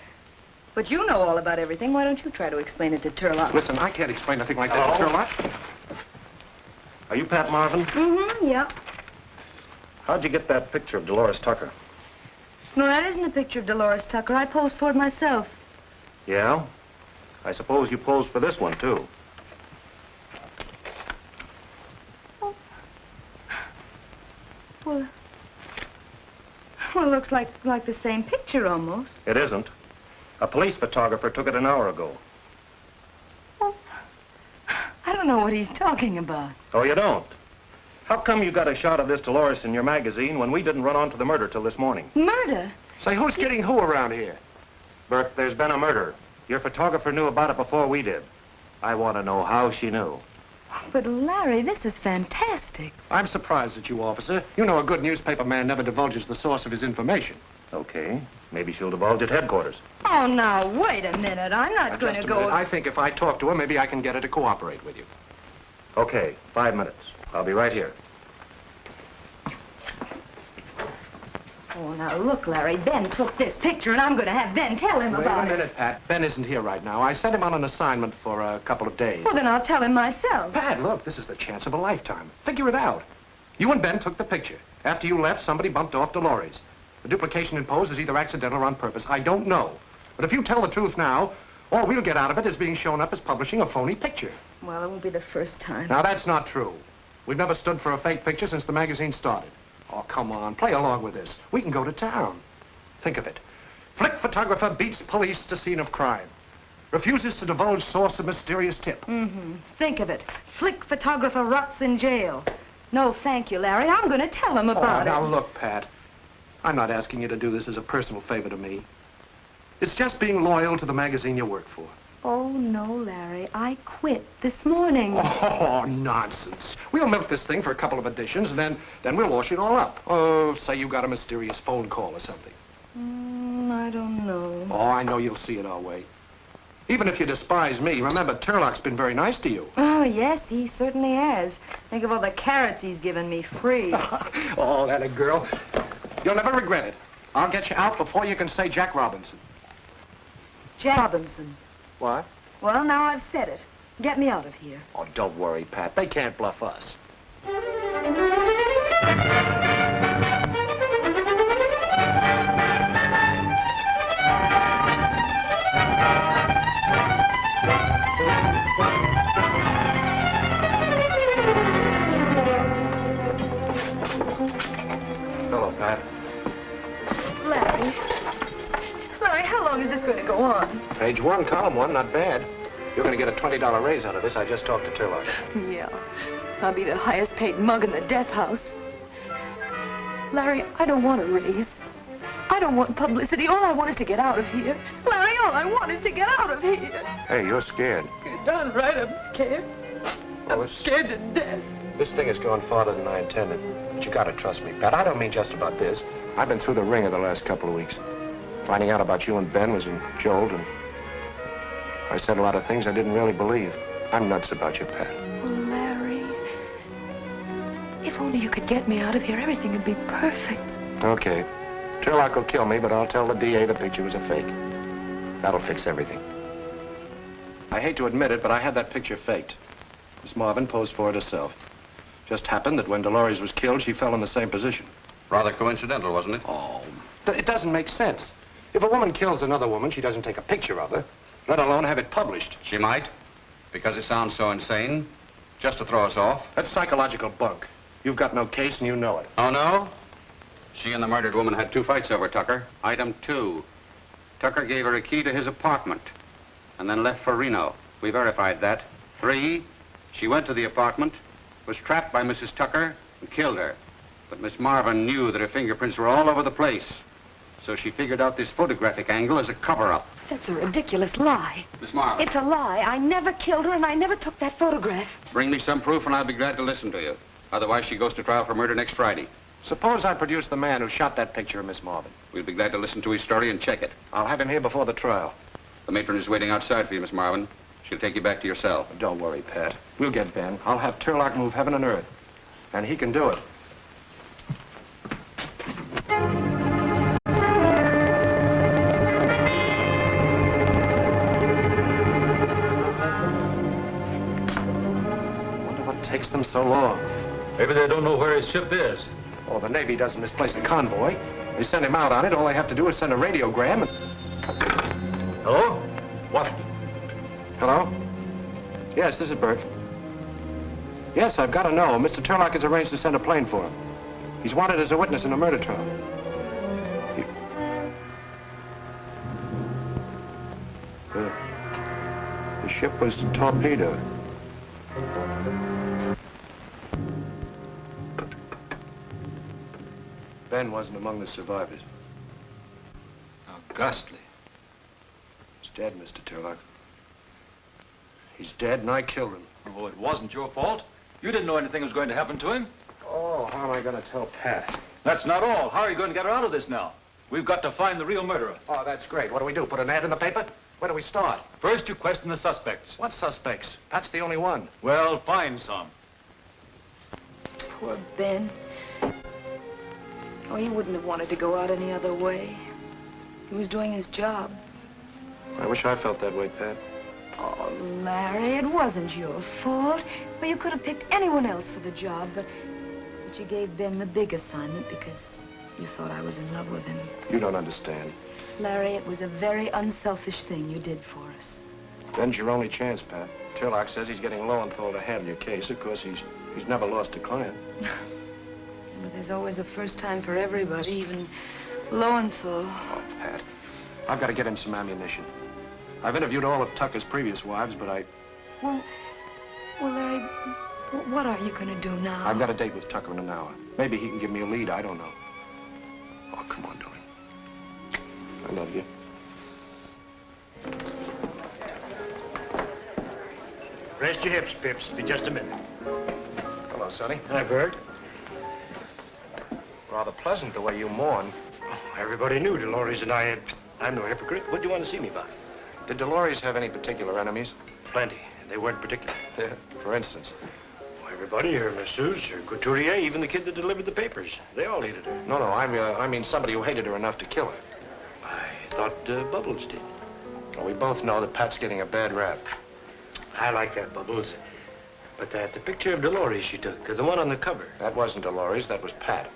But you know all about everything. Why don't you try to explain it to Turlock? Listen, I can't explain a thing like that to Turlock. Are you Pat Marvin? Mm-hmm, yep. How'd you get that picture of Dolores Tucker? No, that isn't a picture of Dolores Tucker. I posed for it myself. Yeah? I suppose you posed for this one, too. Oh. Well, it looks like the same picture, almost. It isn't. A police photographer took it an hour ago. Oh, I don't know what he's talking about. Oh, you don't? How come you got a shot of this Dolores in your magazine when we didn't run onto the murder till this morning? Murder? Say, who's getting who around here? Bert, there's been a murder. Your photographer knew about it before we did. I want to know how she knew. But, Larry, this is fantastic. I'm surprised at you, officer. You know a good newspaper man never divulges the source of his information. Okay. Maybe she'll divulge at headquarters. Oh, now, wait a minute. I'm not going to go... I think if I talk to her, maybe I can get her to cooperate with you. Okay, 5 minutes. I'll be right here. Oh, now, look, Larry. Ben took this picture, and I'm going to have Ben tell him about it. Wait a minute, Pat. Ben isn't here right now. I sent him on an assignment for a couple of days. Well, then I'll tell him myself. Pat, look, this is the chance of a lifetime. Figure it out. You and Ben took the picture. After you left, somebody bumped off Dolores. The duplication in pose is either accidental or on purpose. I don't know. But if you tell the truth now, all we'll get out of it is being shown up as publishing a phony picture. Well, it won't be the first time. Now, that's not true. We've never stood for a fake picture since the magazine started. Oh, come on. Play along with this. We can go to town. Think of it. Flick photographer beats police to scene of crime. Refuses to divulge source of mysterious tip. Mm-hmm. Think of it. Flick photographer rots in jail. No, thank you, Larry. I'm going to tell him about it. Now, look, Pat. I'm not asking you to do this as a personal favor to me. It's just being loyal to the magazine you work for. Oh, no, Larry. I quit this morning. Oh, nonsense. We'll milk this thing for a couple of editions, and then we'll wash it all up. Oh, say you got a mysterious phone call or something. I don't know. Oh, I know you'll see it our way. Even if you despise me, remember, Turlock's been very nice to you. Oh, yes, he certainly has. Think of all the carrots he's given me free. Oh, that a girl. You'll never regret it. I'll get you out before you can say Jack Robinson. Jack Robinson. What? Well, now I've said it. Get me out of here. Oh, don't worry, Pat. They can't bluff us. Hello, Pat. Larry. Larry, how long is this going to go on? Page 1, column 1, not bad. You're going to get a $20 raise out of this. I just talked to Turlock. Yeah. I'll be the highest paid mug in the death house. Larry, I don't want a raise. I don't want publicity. All I want is to get out of here. Larry, all I want is to get out of here. Hey, you're scared. You're darn right I'm scared. I'm scared to death. This thing has gone farther than I intended. But you gotta trust me, Pat. I don't mean just about this. I've been through the ringer the last couple of weeks. Finding out about you and Ben was a jolt, and I said a lot of things I didn't really believe. I'm nuts about you, Pat. Oh, Larry. only you could get me out of here, everything would be perfect. Okay. Sherlock will kill me, but I'll tell the DA the picture was a fake. That'll fix everything. I hate to admit it, but I had that picture faked. Miss Marvin posed for it herself. Just happened that when Dolores was killed, she fell in the same position. Rather coincidental, wasn't it? Oh, it doesn't make sense. If a woman kills another woman, she doesn't take a picture of her, let alone have it published. She might, because it sounds so insane, just to throw us off. That's psychological bunk. You've got no case and you know it. Oh, no? She and the murdered woman had 2 fights over Tucker. Item 2. Tucker gave her a key to his apartment and then left for Reno. We verified that. 3, she went to the apartment, was trapped by Mrs. Tucker, and killed her. But Miss Marvin knew that her fingerprints were all over the place. So she figured out this photographic angle as a cover-up. That's a ridiculous lie. Miss Marvin. It's a lie. I never killed her, and I never took that photograph. Bring me some proof, and I'll be glad to listen to you. Otherwise, she goes to trial for murder next Friday. Suppose I produce the man who shot that picture of Miss Marvin. We'll be glad to listen to his story and check it. I'll have him here before the trial. The matron is waiting outside for you, Miss Marvin. She'll take you back to your cell. Don't worry, Pat. We'll get Ben. I'll have Turlock move heaven and earth. And he can do it. Wonder what takes them so long. Maybe they don't know where his ship is. Oh, the Navy doesn't misplace a convoy. They send him out on it. All they have to do is send a radiogram and... Hello? What? Hello? Yes, this is Burke. Yes, I've got to know. Mr. Turlock has arranged to send a plane for him. He's wanted as a witness in a murder trial. The ship was torpedoed. Ben wasn't among the survivors. How ghastly. He's dead, Mr. Turlock. He's dead, and I killed him. Oh, it wasn't your fault. You didn't know anything was going to happen to him. Oh, how am I going to tell Pat? That's not all. How are you going to get her out of this now? We've got to find the real murderer. Oh, that's great. What do? Put an ad in the paper? Where do we start? First, you question the suspects. What suspects? Pat's the only one. Well, find some. Poor Ben. Oh, he wouldn't have wanted to go out any other way. He was doing his job. I wish I felt that way, Pat. Oh, Larry, it wasn't your fault. Well, you could have picked anyone else for the job, but you gave Ben the big assignment because you thought I was in love with him. You don't understand. Larry, it was a very unselfish thing you did for us. Ben's your only chance, Pat. Turlock says he's getting Lowenthal to handle your case. Of course, he's never lost a client. But there's always a first time for everybody, even Lowenthal. Oh, Pat, I've got to get him some ammunition. I've interviewed all of Tucker's previous wives, but Well, Larry, what are you going to do now? I've got a date with Tucker in an hour. Maybe he can give me a lead, I don't know. Oh, come on, darling. I love you. Rest your hips, Pips. Be just a minute. Hello, Sonny. Hi, Bert. Rather pleasant the way you mourn. Oh, everybody knew Dolores and I had... I'm no hypocrite. What do you want to see me about? Did Dolores have any particular enemies? Plenty. They weren't particular. For instance? Well, everybody, her masseuse, her couturier, even the kid that delivered the papers. They all hated her. No, I mean somebody who hated her enough to kill her. I thought Bubbles did. Well, we both know that Pat's getting a bad rap. I like that, Bubbles. But the picture of Dolores she took, the one on the cover. That wasn't Dolores, that was Pat.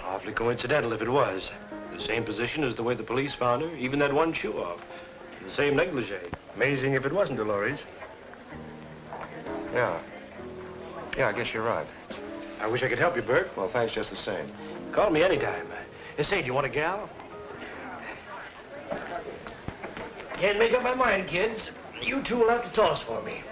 Awfully coincidental if it was. The same position as the way the police found her, even that one shoe off. The same negligee. Amazing if it wasn't Dolores. Yeah, I guess you're right. I wish I could help you, Bert. Well, thanks just the same. Call me anytime. Say, do you want a gal? Can't make up my mind, kids. You two will have to toss for me.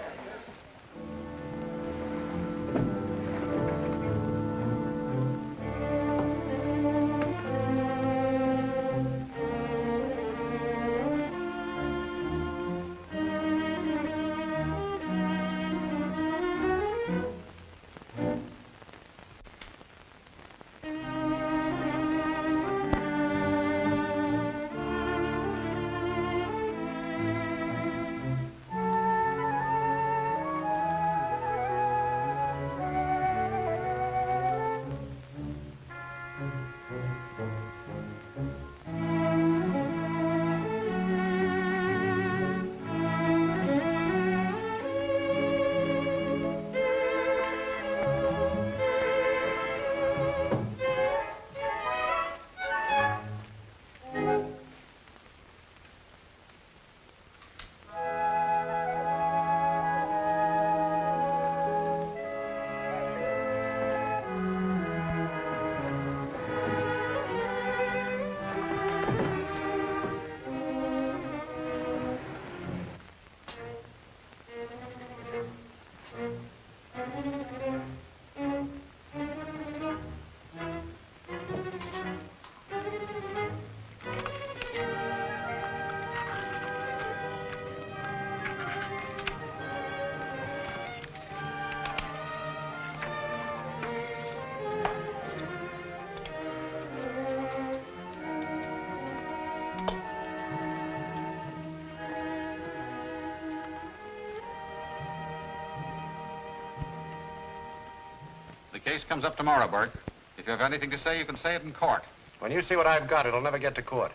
The case comes up tomorrow, Burke. If you have anything to say, you can say it in court. When you see what I've got, it'll never get to court.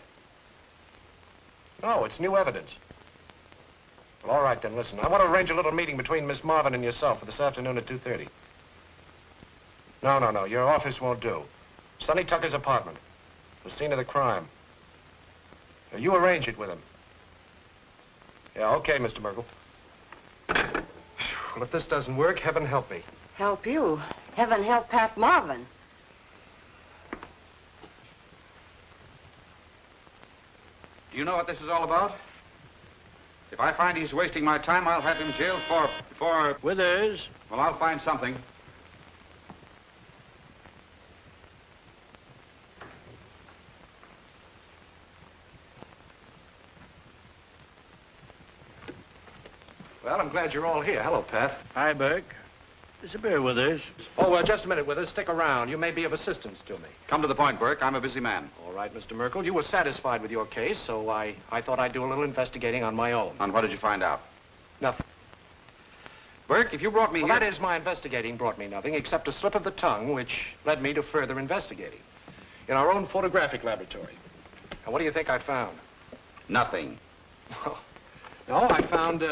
No, it's new evidence. Well, all right, then, listen. I want to arrange a little meeting between Miss Marvin and yourself for this afternoon at 2:30. No. Your office won't do. Sonny Tucker's apartment. The scene of the crime. Now, you arrange it with him. Yeah, okay, Mr. Merkel. Well, if this doesn't work, heaven help me. Help you? Heaven help Pat Marvin. Do you know what this is all about? If I find he's wasting my time, I'll have him jailed for... Withers. Well, I'll find something. Well, I'm glad you're all here. Hello, Pat. Hi, Burke. There's a beer, Withers. Oh, just a minute, Withers. Stick around. You may be of assistance to me. Come to the point, Burke. I'm a busy man. All right, Mr. Merkel. You were satisfied with your case, so I thought I'd do a little investigating on my own. And what did you find out? Nothing. Burke, if you brought me Well, here... that is, my investigating brought me nothing except a slip of the tongue, which led me to further investigating in our own photographic laboratory. And what do you think I found? Nothing. No, I found,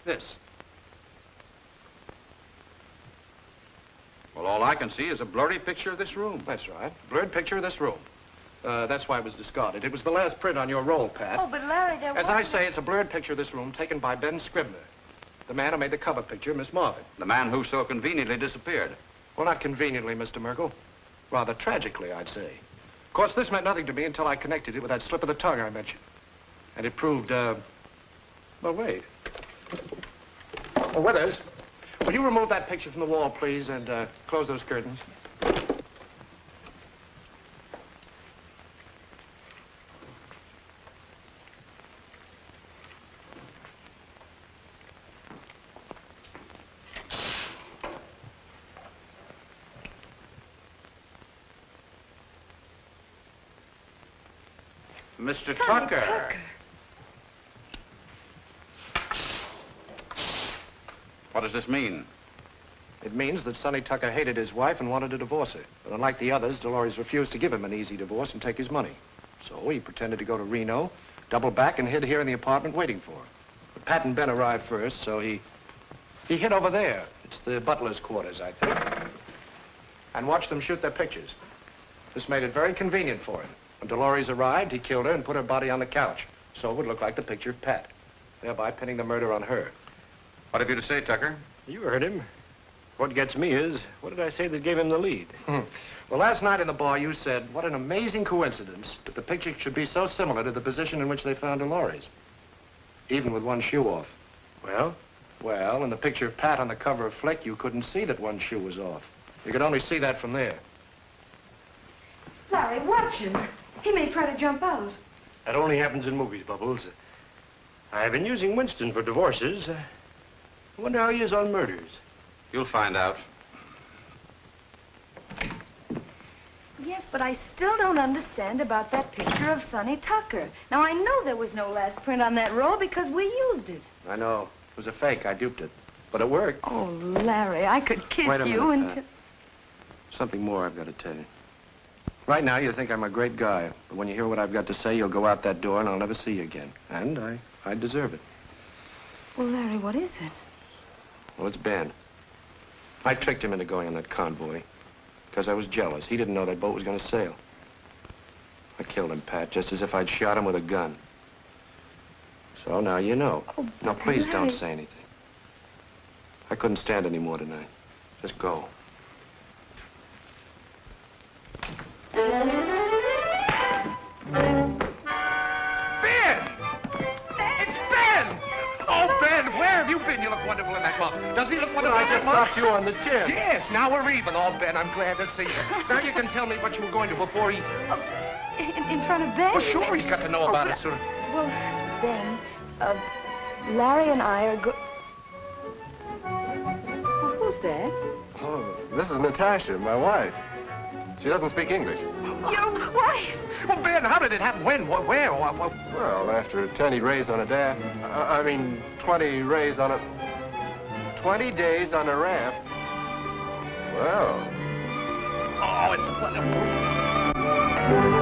this. Well, all I can see is a blurry picture of this room. That's right. Blurred picture of this room. That's why it was discarded. It was the last print on your roll, Pat. Oh, but Larry, there was... As I say, it's a blurred picture of this room taken by Ben Scribner, the man who made the cover picture of Miss Marvin. The man who so conveniently disappeared. Well, not conveniently, Mr. Merkel. Rather tragically, I'd say. Of course, this meant nothing to me until I connected it with that slip of the tongue I mentioned. And it proved, well, wait. Oh, Withers, will you remove that picture from the wall, please, and close those curtains? Mr. Tucker. What does this mean? It means that Sonny Tucker hated his wife and wanted to divorce her. But unlike the others, Dolores refused to give him an easy divorce and take his money. So he pretended to go to Reno, doubled back, and hid here in the apartment waiting for her. But Pat and Ben arrived first, so he hid over there. It's the butler's quarters, I think. And watched them shoot their pictures. This made it very convenient for him. When Dolores arrived, he killed her and put her body on the couch, so it would look like the picture of Pat, thereby pinning the murder on her. What have you to say, Tucker? You heard him. What gets me is, what did I say that gave him the lead? Well, last night in the bar, you said, what an amazing coincidence that the picture should be so similar to the position in which they found Dolores, even with one shoe off. Well? Well, in the picture of Pat on the cover of Flick, you couldn't see that one shoe was off. You could only see that from there. Larry, watch him. He may try to jump out. That only happens in movies, Bubbles. I've been using Winston for divorces. I wonder how he is on murders. You'll find out. Yes, but I still don't understand about that picture of Sonny Tucker. Now, I know there was no last print on that roll because we used it. I know. It was a fake. I duped it. But it worked. Oh, Larry, I could kiss Wait a you minute, until... Something more I've got to tell you. Right now, you think I'm a great guy. But when you hear what I've got to say, you'll go out that door and I'll never see you again. And I deserve it. Well, Larry, what is it? Well, it's Ben. I tricked him into going on that convoy because I was jealous. He didn't know that boat was going to sail. I killed him, Pat, just as if I'd shot him with a gun. So now you know. Oh, now, please Larry. don't say anything. I couldn't stand any more tonight. Just go. Ben! It's Ben! Oh, Ben, where have you been? You look wonderful in that muff. Does he look wonderful in that muff? I just stopped you on the chin. Yes, now we're even. Oh, Ben, I'm glad to see you. Now you can tell me what you were going to before he... In front of Ben? Well, sure, he's got to know about it soon. Well, Ben, Larry and I are Well, who's that? Oh, this is Natasha, my wife. She doesn't speak English. Your wife! Well, Ben, how did it happen? When? Where? What? Well, after 10 rays on a dam. 20 rays on a... 20 days on a raft. Well... Oh, it's wonderful.